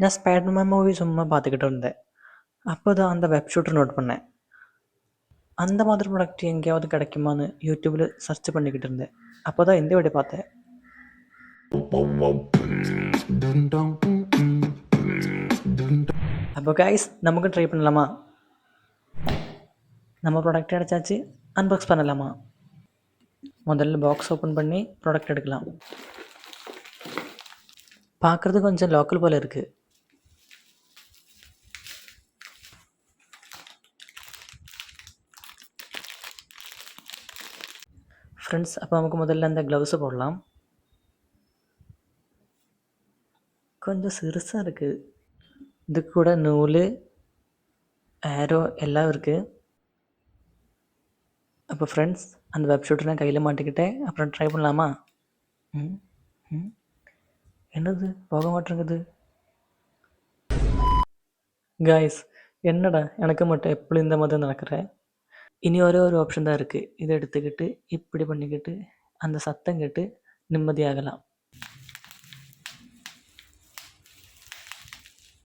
நான் Spiderman movie சும்மா பார்த்துக்கிட்டு இருந்தேன். அப்போ தான் அந்த வெப் ஷூட்டர் நோட் பண்ணேன். அந்த மாதிரி ப்ராடக்ட் எங்கேயாவது கிடைக்குமான்னு யூடியூப்பில் சர்ச் பண்ணிக்கிட்டு இருந்தேன். அப்போ தான் இந்த வீடியோ பார்த்தேன். அப்போ கைஸ், நமக்கு ட்ரை பண்ணலாமா? நம்ம ப்ராடக்ட் அடைச்சாச்சு, அன்பாக்ஸ் பண்ணலாமா? முதல்ல பாக்ஸ் ஓப்பன் பண்ணி ப்ராடக்ட் எடுக்கலாம். பார்க்குறது கொஞ்சம் லோக்கல் போல் இருக்குது. ஃப்ரெண்ட்ஸ், அப்போ நமக்கு முதல்ல அந்த க்ளவுஸை போடலாம். கொஞ்சம் சிறுசாக இருக்குது. இது கூட நூல், ஏரோ எல்லாம் இருக்குது. அப்போ ஃப்ரெண்ட்ஸ், அந்த வெப் ஷூட்டர் நான் கையில் மாட்டிக்கிட்டேன். அப்புறம் ட்ரை பண்ணலாமா? என்னது போக மாட்டேங்குது? காய்ஸ், என்னடா எனக்கு மட்டும் எப்படி இந்த மாதிரி நடக்கிறேன்? இனி ஒரே ஒரு ஆப்ஷன் தான் இருக்குது. இதை எடுத்துக்கிட்டு இப்படி பண்ணிக்கிட்டு அந்த சத்தம் கேட்டு நிம்மதியாகலாம்.